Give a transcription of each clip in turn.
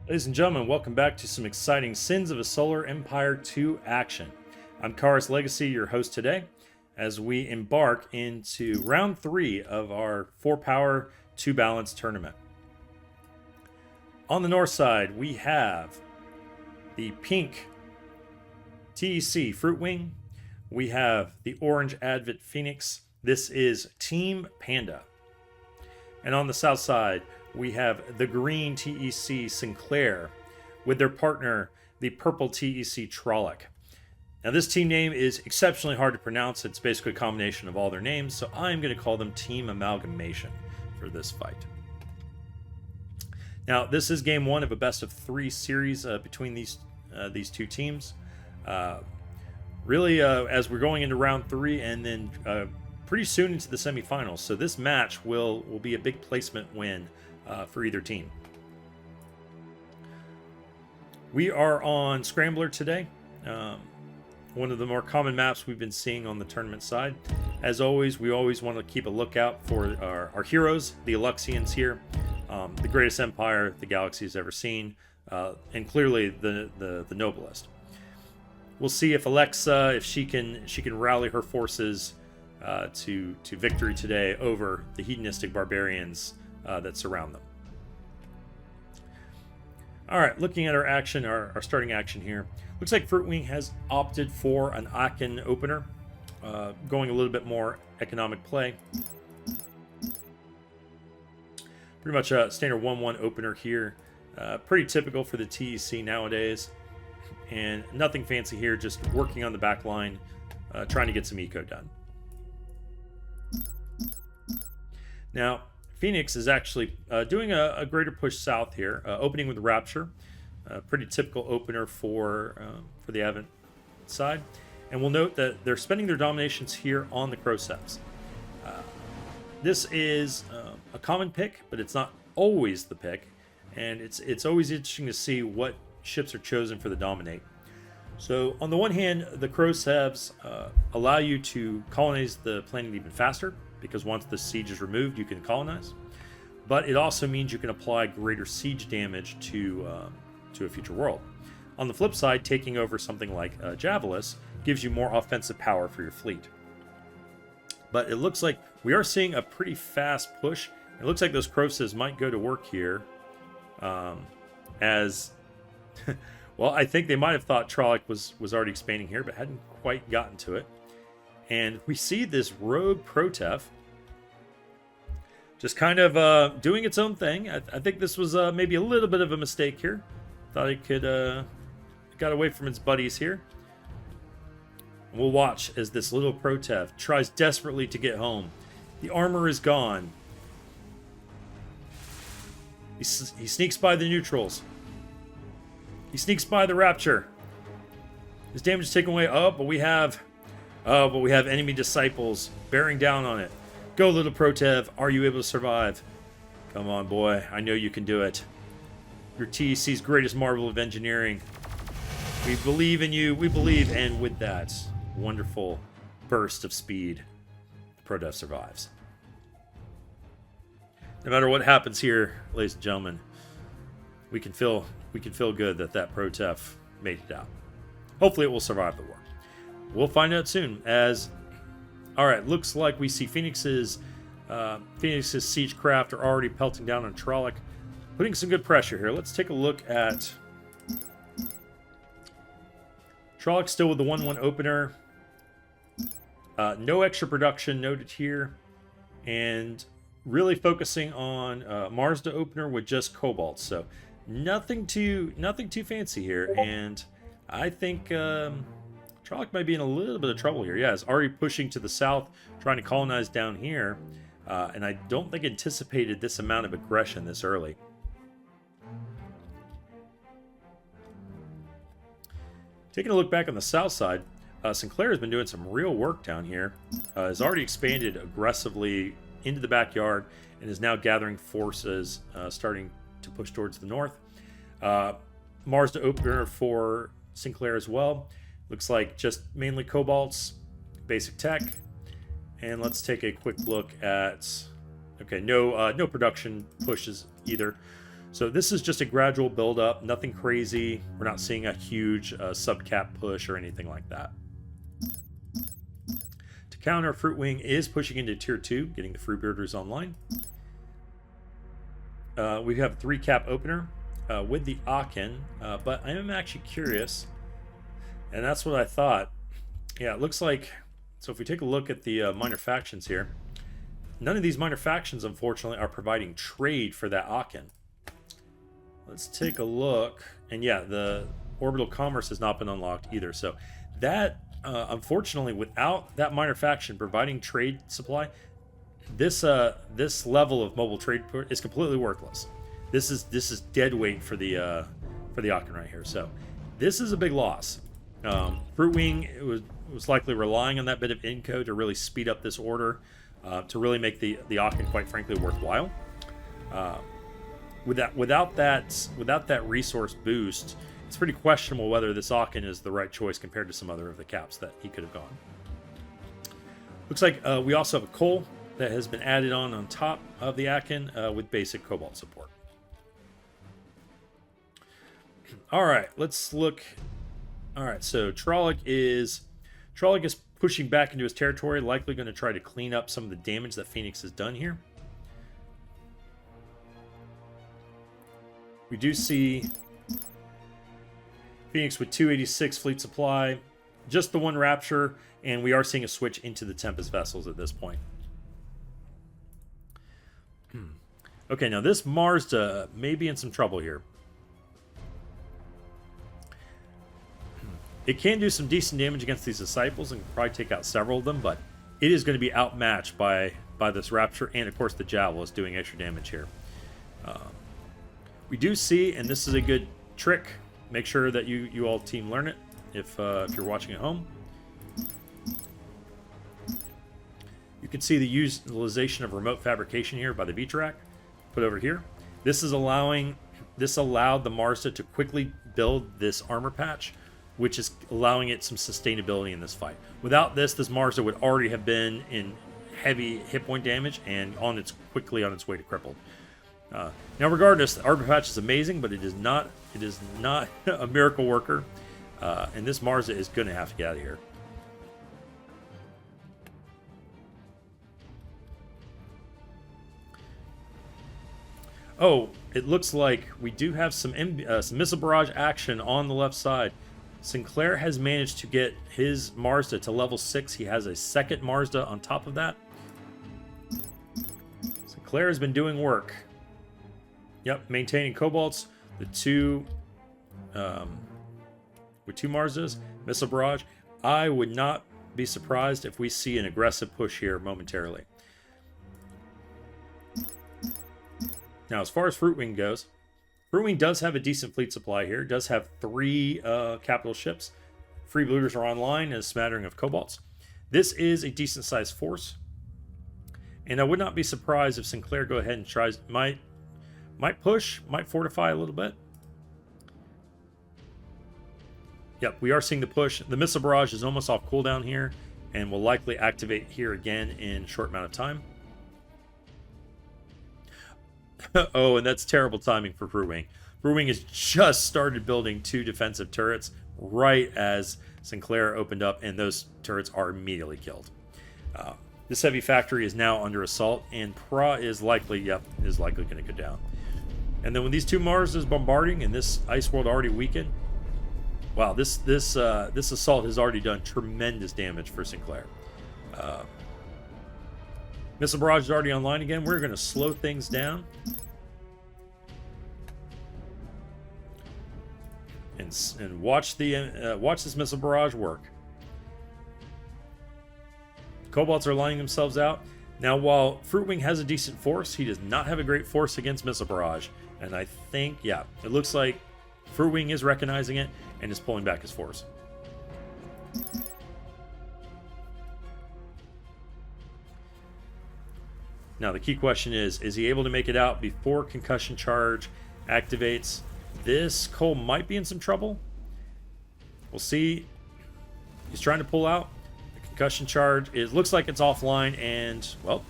Ladies and gentlemen, welcome back to some exciting Sins of a Solar Empire 2 action. I'm Karaslegacy, your host today, as we embark into round 3 of our 4-power 2-balance tournament. On the north side, we have the pink TEC Fruitwing. We have the orange Advent Phoenix. This is Team Panda. And on the south side, we have the green TEC Sinclair with their partner, the purple TEC Trolloc. Now, this team name is exceptionally hard to pronounce. It's basically a combination of all their names, so I'm going to call them Team Amalgamation for this fight. Now, this is game 1 of a best-of-3 series between these two teams. Really, as we're going into round 3 and then pretty soon into the semifinals, so this match will be a big placement win for either team. We are on Scrambler today, one of the more common maps we've been seeing on the tournament side. As always, we always want to keep a lookout for our heroes, the Aluxians here, the greatest empire the galaxy has ever seen, and clearly the noblest. We'll see if Alexa, if she can rally her forces to victory today over the hedonistic barbarians that surround them. All right, looking at our action, our starting action here. Looks like Fruitwing has opted for an Aachen opener, going a little bit more economic play. Pretty much a standard 1-1 opener here. Pretty typical for the TEC nowadays. And nothing fancy here, just working on the back line, trying to get some eco done. Now, Phoenix is actually doing a greater push south here, opening with Rapture. Pretty typical opener for the Advent side. And we'll note that they're spending their dominations here on the Croceps. This is a common pick, but it's not always the pick. And it's always interesting to see what ships are chosen for the dominate. So on the one hand, the Croceps allow you to colonize the planet even faster, because once the siege is removed, you can colonize. But it also means you can apply greater siege damage to a future world. On the flip side, taking over something like Javelus gives you more offensive power for your fleet. But it looks like we are seeing a pretty fast push. It looks like those Croceps might go to work here as... well, I think they might have thought Trolloc was already expanding here, but hadn't quite gotten to it. And we see this rogue Protef just kind of doing its own thing. I think this was maybe a little bit of a mistake here. Thought it could got away from its buddies here. And we'll watch as this little Protef tries desperately to get home. The armor is gone. He sneaks by the neutrals. He sneaks by the Rapture. His damage is taken away. But we have enemy disciples bearing down on it. Go, little Protef. Are you able to survive? Come on, boy. I know you can do it. Your TEC's greatest marvel of engineering. We believe in you. We believe. And with that wonderful burst of speed, Protef survives. No matter what happens here, ladies and gentlemen, we can feel good that Protef made it out. Hopefully it will survive the war. We'll find out soon. Alright, looks like we see Phoenix's siege craft are already pelting down on Trolloc, putting some good pressure here. Let's take a look at Trolloc still with the 1-1 opener. No extra production noted here. And really focusing on Marsda opener with just Cobalt. So nothing too fancy here. And I think Trolloc might be in a little bit of trouble here. Yeah, it's already pushing to the south, trying to colonize down here. And I don't think anticipated this amount of aggression this early. Taking a look back on the south side, Sinclair has been doing some real work down here. Has already expanded aggressively into the backyard and is now gathering forces, starting to push towards the north. Marsda opener for Sinclair as well. Looks like just mainly Cobalts, basic tech. And let's take a quick look at... Okay, no production pushes either. So this is just a gradual build up, nothing crazy. We're not seeing a huge subcap push or anything like that. To counter, Fruitwing is pushing into tier 2, getting the Fruit Bearders online. We have a 3-cap opener with the Aachen, but I am actually curious, and that's what I thought. Yeah, it looks like, so if we take a look at the minor factions here, none of these minor factions, unfortunately, are providing trade for that Aachen. Let's take a look. And yeah, the orbital commerce has not been unlocked either. So that, unfortunately, without that minor faction providing trade supply, this level of mobile trade is completely worthless. This is dead weight for the Aachen right here. So this is a big loss. Fruitwing was likely relying on that bit of Inco to really speed up this order, to really make the Aachen, quite frankly, worthwhile. Without that resource boost, it's pretty questionable whether this Aachen is the right choice compared to some other of the caps that he could have gone. Looks like we also have a coal that has been added on top of the Aachen with basic cobalt support. All right, let's look. All right, so Trolloc is pushing back into his territory, likely going to try to clean up some of the damage that Phoenix has done here. We do see Phoenix with 286 fleet supply, just the one Rapture, and we are seeing a switch into the Tempest vessels at this point. Okay, now this Marsda may be in some trouble here. It can do some decent damage against these Disciples and probably take out several of them, but it is going to be outmatched by this Rapture, and of course the Javel is doing extra damage here. We do see, and this is a good trick, make sure that you all team learn it if you're watching at home. You can see the utilization of remote fabrication here by the Vitrak, put over here. This allowed the Marsda to quickly build this armor patch, which is allowing it some sustainability in this fight. Without this Marsda would already have been in heavy hit point damage and quickly on its way to crippled. Now, regardless, the armor patch is amazing, but it is not a miracle worker, and this Marsda is going to have to get out of here. Oh, it looks like we do have some missile barrage action on the left side. Sinclair has managed to get his Marsda to level 6. He has a second Marsda on top of that. Sinclair has been doing work. Yep, maintaining Cobalts, with two Marsdas, missile barrage. I would not be surprised if we see an aggressive push here momentarily. Now, as far as Fruitwing goes, Fruitwing does have a decent fleet supply here. It does have 3 capital ships. Freebooters are online, and a smattering of Cobalts. This is a decent sized force, and I would not be surprised if Sinclair go ahead and tries might push, might fortify a little bit. Yep, we are seeing the push. The missile barrage is almost off cooldown here and will likely activate here again in a short amount of time. Oh, and that's terrible timing for Fruitwing. Fruitwing has just started building 2 defensive turrets right as Sinclair opened up, and those turrets are immediately killed. This heavy factory is now under assault, and Pra is likely going to go down. And then when these 2 Mars is bombarding and this ice world already weakened, wow, this assault has already done tremendous damage for Sinclair. Missile barrage is already online again. We're going to slow things down and watch this missile barrage work. Cobalts are lining themselves out. Now, while Fruitwing has a decent force, he does not have a great force against missile barrage. And I think, yeah, it looks like Fruitwing is recognizing it and is pulling back his force. Now, the key question is he able to make it out before concussion charge activates? This Cole might be in some trouble. We'll see. He's trying to pull out. The concussion charge, it looks like it's offline, and, well,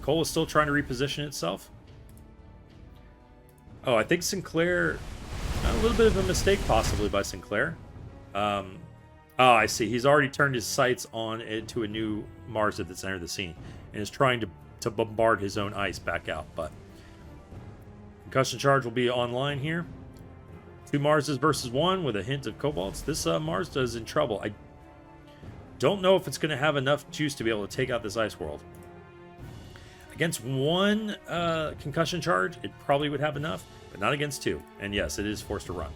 Cole is still trying to reposition itself. Oh, I think Sinclair... A little bit of a mistake, possibly, by Sinclair. Oh, I see. He's already turned his sights on into a new Mars that's entered the scene and is trying to bombard his own ice back out. But concussion charge will be online here. 2 Marses versus 1 with a hint of Cobalts. This Mars is in trouble. I don't know if it's going to have enough juice to be able to take out this ice world. Against 1 concussion charge, it probably would have enough, but not against 2. And yes, it is forced to run.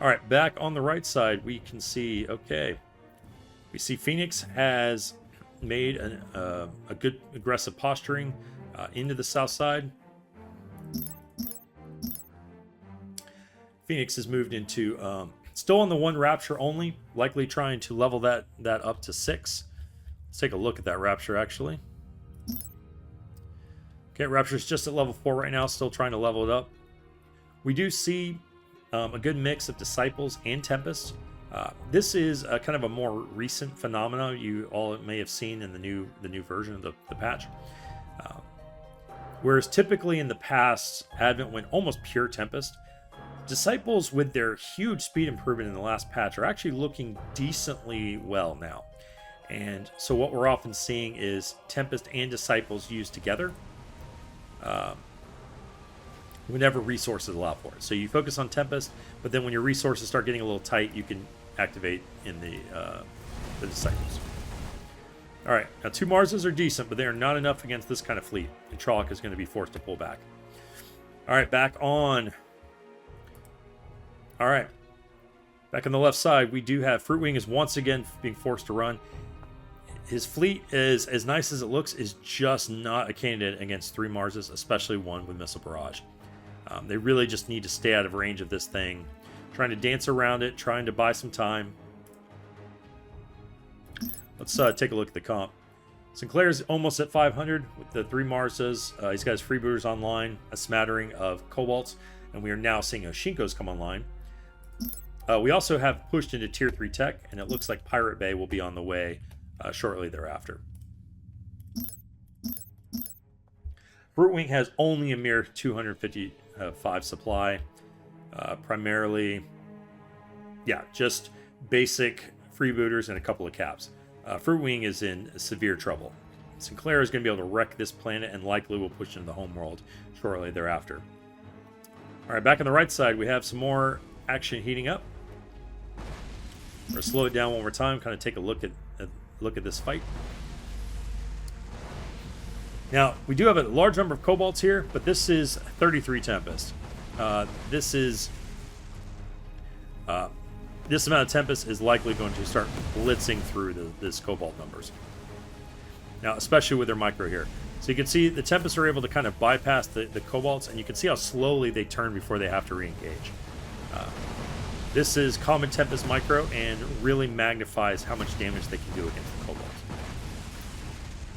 All right, back on the right side, we can see, okay, we see Phoenix has made a good aggressive posturing into the south side. Phoenix has moved into, still on the 1 Rapture only, likely trying to level that up to 6. Let's take a look at that Rapture, actually. Okay, Rapture's just at level 4 right now, still trying to level it up. We do see a good mix of Disciples and Tempest. This is a kind of a more recent phenomena you all may have seen in the new version of the patch. Whereas typically in the past, Advent went almost pure Tempest. Disciples, with their huge speed improvement in the last patch, are actually looking decently well now. And so what we're often seeing is Tempest and Disciples used together whenever resources allow for it. So you focus on Tempest, but then when your resources start getting a little tight, you can activate in the Disciples. All right, now 2 Marses are decent, but they are not enough against this kind of fleet, and Trolloc is going to be forced to pull back. All right, back on. All right, back on the left side, we do have Fruitwing is once again being forced to run. His fleet is, as nice as it looks, is just not a candidate against 3 Marses, especially one with Missile Barrage. They really just need to stay out of range of this thing, trying to dance around it, trying to buy some time. Let's take a look at the comp. Sinclair's almost at 500 with the 3 Marses. He's got his freebooters online, a smattering of Cobalts, and we are now seeing Oshinkos come online. We also have pushed into Tier 3 tech, and it looks like Pirate Bay will be on the way shortly thereafter. Fruitwing has only a mere 255 supply. Primarily, yeah, just basic freebooters and a couple of caps. Fruitwing is in severe trouble. Sinclair is going to be able to wreck this planet and likely will push into the homeworld shortly thereafter. All right, back on the right side, we have some more action heating up. We're going to slow it down one more time, kind of take a look at this fight. Now, we do have a large number of Cobalts here, but this is 33 Tempest. This amount of Tempest is likely going to start blitzing through this Cobalt numbers. Now, especially with their micro here. So you can see the Tempests are able to kind of bypass the Cobalts, and you can see how slowly they turn before they have to re-engage. This is Common Tempest micro and really magnifies how much damage they can do against the Cobalt.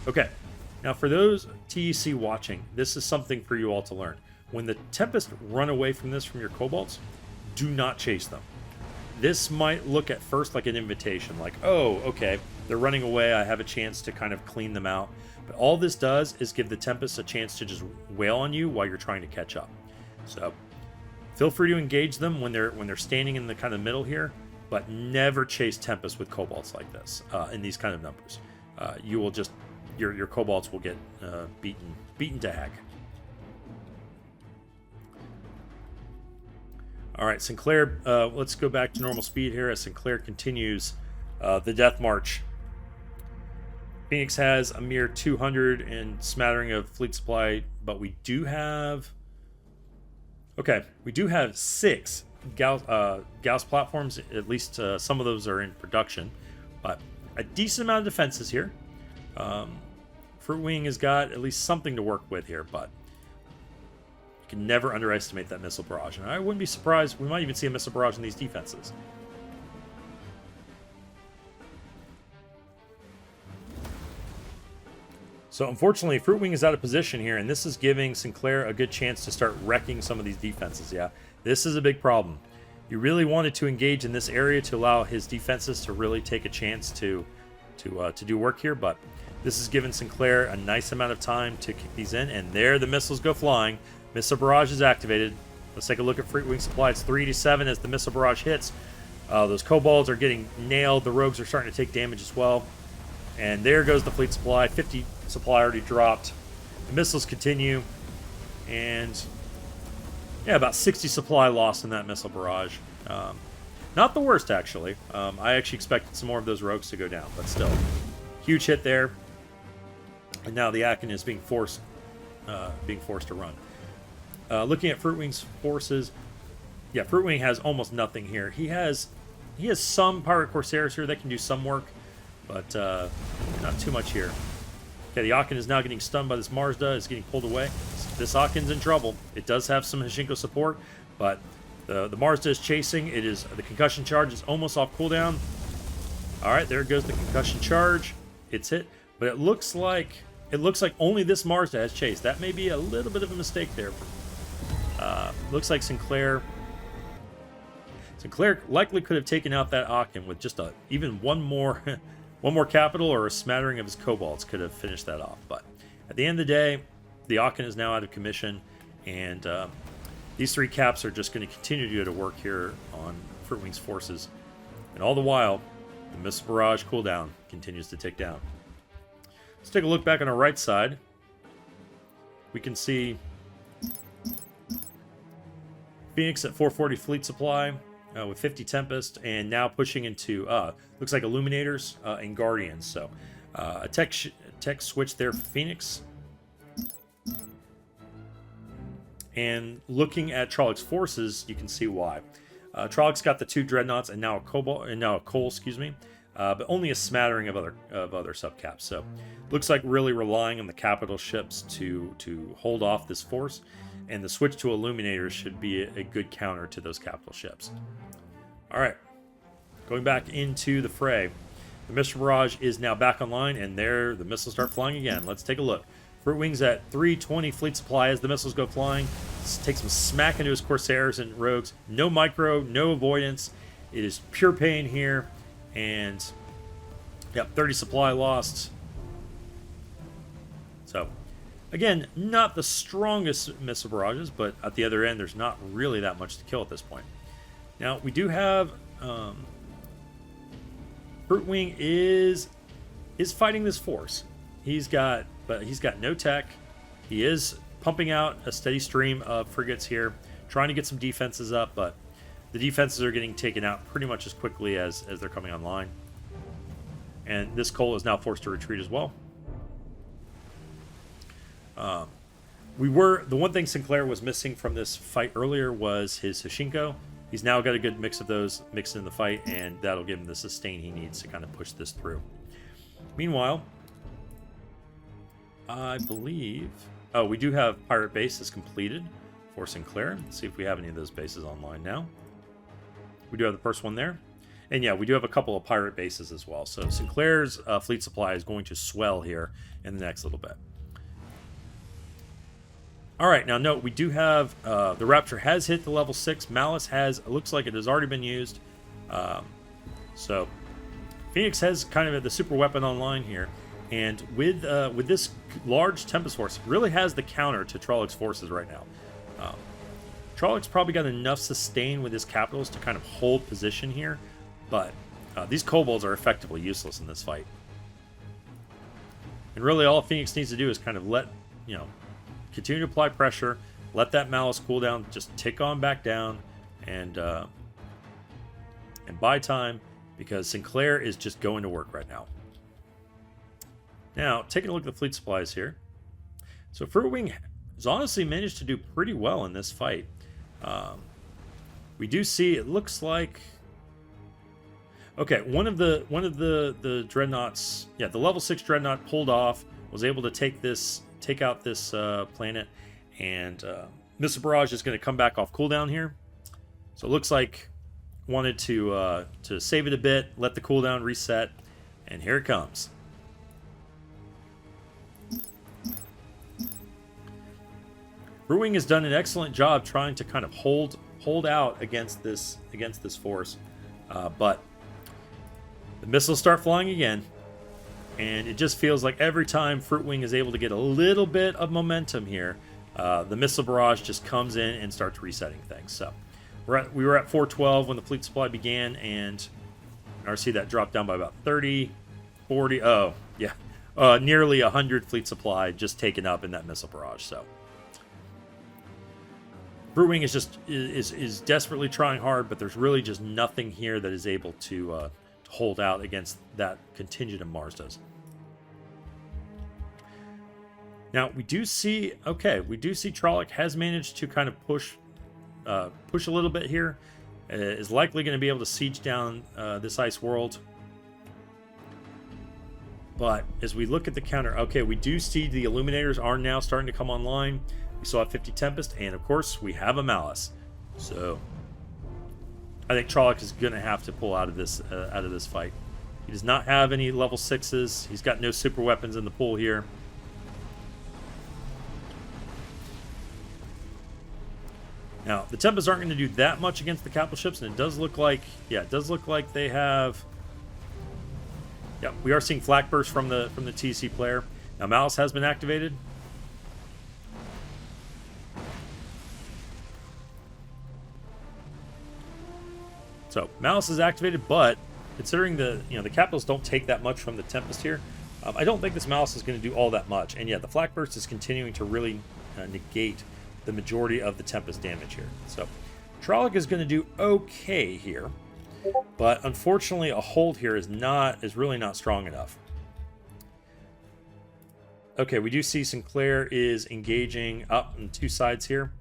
Okay, now for those TEC watching, this is something for you all to learn. When the Tempest run away from your Cobalts, do not chase them. This might look at first like an invitation, like, oh, okay, they're running away, I have a chance to kind of clean them out. But all this does is give the Tempest a chance to just wail on you while you're trying to catch up. So feel free to engage them when they're standing in the kind of middle here, but never chase Tempest with Cobalts like this in these kind of numbers. You will just your Cobalts will get beaten to heck. All right, Sinclair. Let's go back to normal speed here as Sinclair continues the death march. Phoenix has a mere 200 and smattering of fleet supply, but we do have. Okay, we do have 6 Gauss platforms. At least some of those are in production, but a decent amount of defenses here. Fruitwing has got at least something to work with here, but you can never underestimate that missile barrage. And I wouldn't be surprised, we might even see a missile barrage in these defenses. So unfortunately, Fruitwing is out of position here, and this is giving Sinclair a good chance to start wrecking some of these defenses. Yeah, this is a big problem. You really wanted to engage in this area to allow his defenses to really take a chance to do work here, but this has given Sinclair a nice amount of time to kick these in, and there the missiles go flying. Missile Barrage is activated. Let's take a look at Fruitwing Supply. It's 387 as the Missile Barrage hits. Those kobolds are getting nailed. The rogues are starting to take damage as well. And there goes the fleet supply. 50 supply already dropped. The missiles continue. And yeah, about 60 supply lost in that missile barrage. Not the worst, actually. I actually expected some more of those rogues to go down, but still. Huge hit there. And now the Akin is being forced to run. Looking at Fruitwing's forces, yeah, Fruitwing has almost nothing here. He has some Pirate Corsairs here that can do some work, but not too much here. Okay, the Akin is now getting stunned by this Marsda. It's getting pulled away. This Akin's in trouble. It does have some Hashinko support, but the Marsda is chasing. The concussion charge is almost off cooldown. All right, there goes the concussion charge. It's hit, but it looks like only this Marsda has chased. That may be a little bit of a mistake there. Looks like Sinclair likely could have taken out that Akin with just even one more capital or a smattering of his kobolds could have finished that off. But at the end of the day, the Akin is now out of commission, and these 3 caps are just going to continue to do the work here on Fruitwing's forces. And all the while, the Missile Barrage cooldown continues to tick down. Let's take a look back on our right side. We can see Phoenix at 440 fleet supply with 50 Tempest, and now pushing into looks like Illuminators and Guardians. So a tech switch there for Phoenix. And looking at Trollocs forces, you can see why. Trollocs got the 2 Dreadnoughts and now a Cole, excuse me, but only a smattering of other subcaps. So looks like really relying on the capital ships to hold off this force. And the switch to Illuminators should be a good counter to those capital ships. All right, going back into the fray. The Missile Barrage is now back online, and there the missiles start flying again. Let's take a look. Fruitwing's at 320 fleet supply as the missiles go flying. Let's take some smack into his Corsairs and Rogues. No micro, no avoidance. It is pure pain here. And, yep, 30 supply lost. So, again, not the strongest missile barrages, but at the other end, there's not really that much to kill at this point. Now, we do have Fruitwing is fighting this force. He's got no tech. He is pumping out a steady stream of frigates here, trying to get some defenses up, but the defenses are getting taken out pretty much as quickly as they're coming online. And this Cole is now forced to retreat as well. The one thing Sinclair was missing from this fight earlier was his Hashinko. He's now got a good mix of those mixed in the fight, and that'll give him the sustain he needs to kind of push this through. Meanwhile, I believe... Oh, we do have Pirate Bases completed for Sinclair. Let's see if we have any of those bases online now. We do have the first one there. And yeah, we do have a couple of Pirate Bases as well. So Sinclair's fleet supply is going to swell here in the next little bit. All right, now note, we do have, the Rapture has hit the level 6. Malice it looks like it has already been used. So Phoenix has kind of the super weapon online here. And with this large Tempest force, really has the counter to Trollocs forces right now. Trollocs probably got enough sustain with his capitals to kind of hold position here. But these kobolds are effectively useless in this fight. And really all Phoenix needs to do is kind of continue to apply pressure, let that Malice cool down, just tick on back down, and buy time, because Sinclair is just going to work right now. Now, taking a look at the fleet supplies here. So Fruitwing has honestly managed to do pretty well in this fight. We do see, it looks like... Okay, one of the Dreadnoughts, yeah, the level 6 Dreadnought pulled off, was able to take out this planet, and Missile Barrage is going to come back off cooldown here. So it looks like wanted to save it a bit, let the cooldown reset, and here it comes. Fruitwing has done an excellent job trying to kind of hold out against this force, but the missiles start flying again. And it just feels like every time Fruitwing is able to get a little bit of momentum here, the missile barrage just comes in and starts resetting things. So we were at 412 when the fleet supply began, and RC that dropped down by about 30, 40. Oh, yeah. Nearly 100 fleet supply just taken up in that missile barrage. So Fruit Wing is desperately trying hard, but there's really just nothing here that is able to hold out against that contingent of Marsdas. Now we do see Trolloc has managed to kind of push a little bit here. Is likely going to be able to siege down this ice world. But as we look at the counter, okay, we do see the Illuminators are now starting to come online. We saw a 50 Tempest, and of course we have a Malice. So I think Trolloc is going to have to pull out of this fight. He does not have any level 6s. He's got no super weapons in the pool here. Now, the Tempests aren't going to do that much against the capital ships, and it does look like, they have. Yeah, we are seeing flak burst from the TC player. Now, Malice has been activated. So Malice is activated, but considering the capitals don't take that much from the Tempest here, I don't think this Malice is going to do all that much. And yet, the flak burst is continuing to really negate the majority of the Tempest damage here. So Trolloc is going to do okay here, but unfortunately a hold here is really not strong enough. Okay, we do see Sinclair is engaging up on two sides here.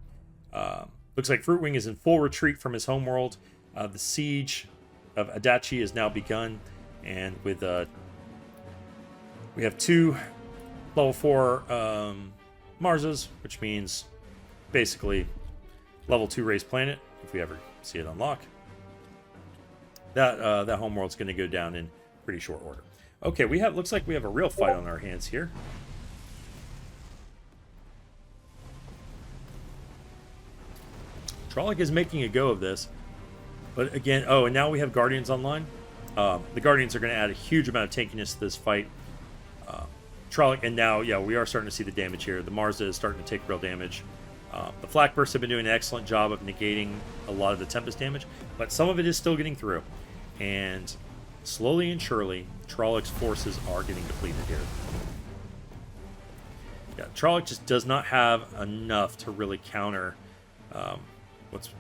Looks like Fruit Wing is in full retreat from his homeworld. The siege of Adachi has now begun, and with we have two level 4 Marsas, which means basically level 2 raised planet, if we ever see it unlock. That homeworld's going to go down in pretty short order. Okay, looks like we have a real fight on our hands here. Trolloc is making a go of this, but again, and now we have Guardians online. The Guardians are going to add a huge amount of tankiness to this fight. Trolloc, and now, yeah, we are starting to see the damage here. The Marza is starting to take real damage. The flak bursts have been doing an excellent job of negating a lot of the Tempest damage, but some of it is still getting through. And slowly and surely, Trolloc's forces are getting depleted here. Yeah, Trolloc just does not have enough to really counter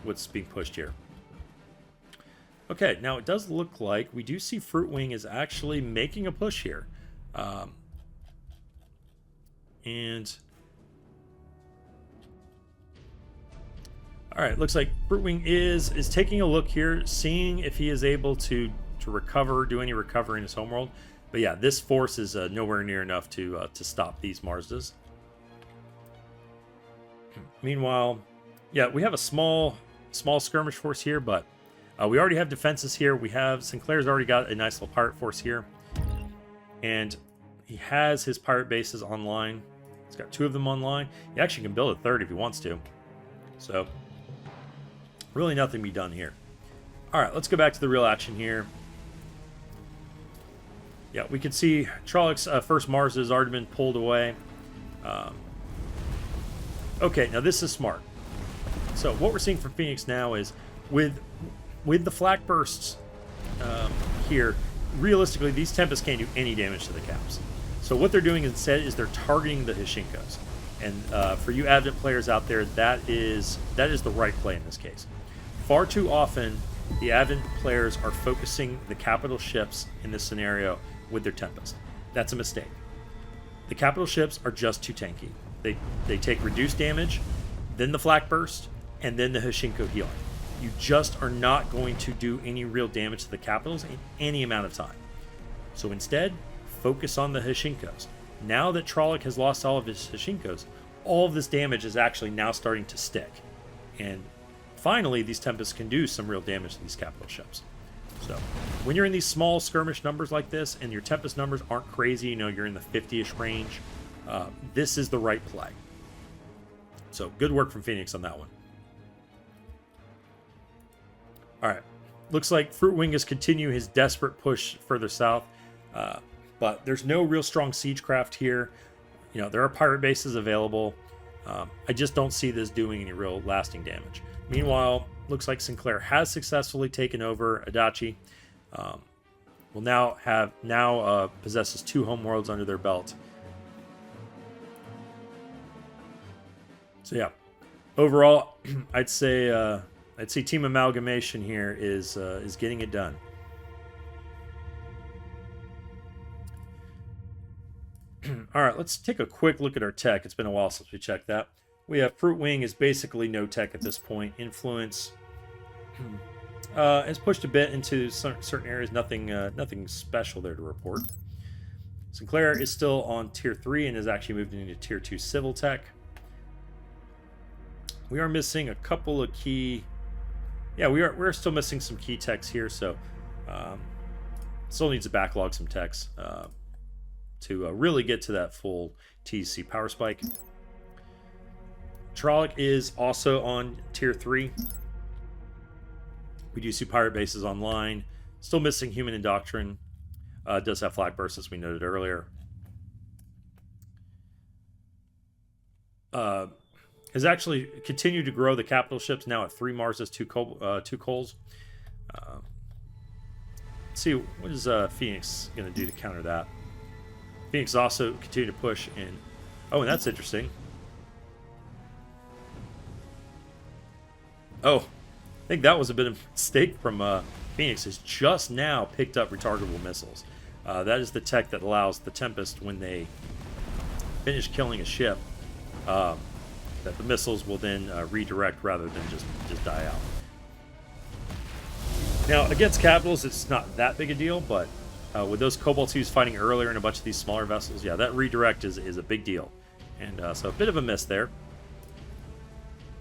what's being pushed here. Okay, now it does look like we do see Fruit Wing is actually making a push here. Alright, looks like Fruit Wing is taking a look here, seeing if he is able to recover, do any recovery in his homeworld. But yeah, this force is nowhere near enough to stop these Marsdas. Meanwhile, yeah, we have a small skirmish force here, but we already have defenses here. Sinclair's already got a nice little pirate force here. And he has his pirate bases online. He's got 2 of them online. He actually can build a 3rd if he wants to. So really nothing to be done here. All right, let's go back to the real action here. Yeah, we can see Trolloc's first Mars has already been pulled away. Okay, now this is smart. So what we're seeing from Phoenix now is with the flak bursts here, realistically, these Tempests can't do any damage to the caps. So what they're doing instead is they're targeting the Hishinkos. And for you Advent players out there, that is the right play in this case. Far too often, the Advent players are focusing the capital ships in this scenario with their Tempest. That's a mistake. The capital ships are just too tanky. They take reduced damage, then the flak burst, and then the Hishinko healing. You just are not going to do any real damage to the capitals in any amount of time. So instead, focus on the Hishinkos. Now that Trolloc has lost all of his Hishinkos, all of this damage is actually now starting to stick. And finally, these Tempests can do some real damage to these capital ships. So when you're in these small skirmish numbers like this, and your Tempest numbers aren't crazy, you're in the 50-ish range, this is the right play. So good work from Phoenix on that one. Alright, looks like Fruit Wing is continuing his desperate push further south, but there's no real strong siegecraft here. There are pirate bases available. I just don't see this doing any real lasting damage. Meanwhile, looks like Sinclair has successfully taken over Adachi. Will now possesses 2 homeworlds under their belt. So yeah, overall, I'd say Team Amalgamation here is getting it done. All right, let's take a quick look at our tech. It's been a while since we checked that. We have Fruit Wing is basically no tech at this point. Influence has pushed a bit into certain areas. Nothing special there to report. Sinclair is still on tier 3 and has actually moved into tier 2 civil tech. We are missing a couple of key. Yeah, we're still missing some key techs here. So still needs to backlog some techs to really get to that full TC power spike. Trolloc is also on tier 3. We do see pirate bases online. Still missing human indoctrine. Does have flag bursts, as we noted earlier. Has actually continued to grow the capital ships, now at 3 Marses, 2 Coals. Let's see, what is Phoenix going to do to counter that? Phoenix also continue to push in. Oh, and that's interesting. Oh, I think that was a bit of a mistake from Phoenix. Has just now picked up retargetable missiles. That is the tech that allows the Tempest, when they finish killing a ship, that the missiles will then redirect rather than just die out. Now, against capitals, it's not that big a deal, but with those Cobalt 2s fighting earlier in a bunch of these smaller vessels, yeah, that redirect is a big deal. And so a bit of a miss there.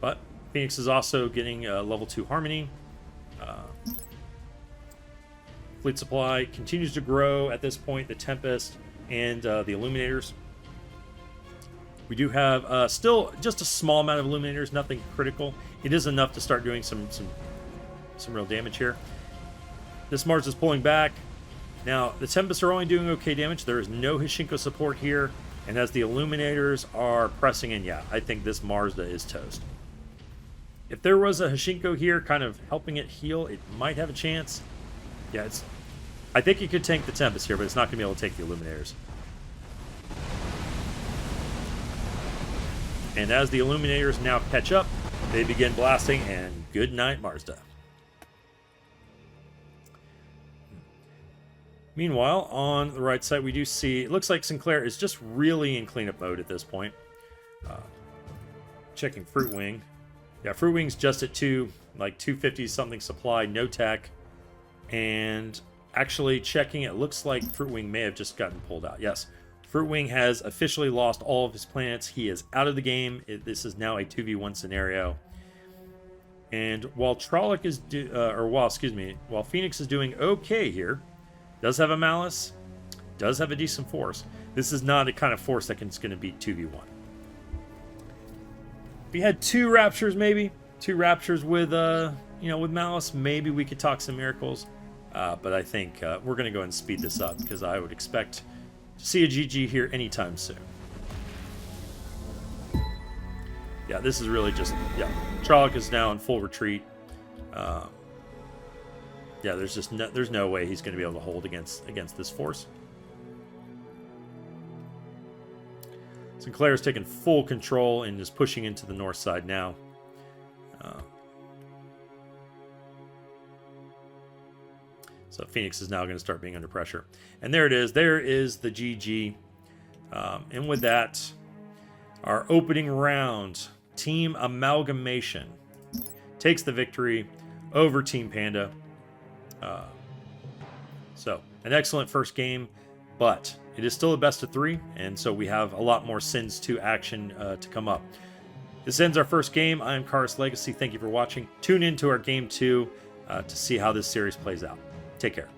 But Phoenix is also getting level 2 Harmony. Fleet supply continues to grow at this point. The Tempest and the Illuminators. We do have still just a small amount of Illuminators, nothing critical. It is enough to start doing some real damage here. This Mars is pulling back. Now, the Tempests are only doing okay damage. There is no Hishinko support here. And as the Illuminators are pressing in, yeah, I think this Mazda is toast. If there was a Hishinko here kind of helping it heal, it might have a chance. Yeah, I think it could tank the Tempest here, but it's not going to be able to take the Illuminators. And as the Illuminators now catch up, they begin blasting, and good night, Mazda. Meanwhile, on the right side, we do see, it looks like Sinclair is just really in cleanup mode at this point. Checking Fruit Wing. Yeah, Fruit Wing's just at 250 something supply, no tech. And actually checking, it looks like Fruit Wing may have just gotten pulled out. Yes, Fruit Wing has officially lost all of his planets. He is out of the game. This is now a 2v1 scenario. And while Trolloc is while Phoenix is doing okay here, does have a Malice, does have a decent force. This is not a kind of force that is going to beat 2v1. If we had 2 Raptures, maybe 2 Raptures with with Malice, maybe we could talk some miracles. But I think we're going to go ahead and speed this up because I would expect to see a GG here anytime soon. Yeah, this is really just, Trolloc is now in full retreat. Yeah, there's no way he's going to be able to hold against this force. Sinclair's taking full control and is pushing into the north side now. So Phoenix is now going to start being under pressure. And there it is. There is the GG. And with that, our opening round, Team Amalgamation takes the victory over Team Panda. So an excellent first game, but it is still a best of 3, and so we have a lot more Sins 2 action to come up. This ends our first game. I am Karaslegacy. Thank you for watching. Tune in to our game 2 to see how this series plays out. Take care.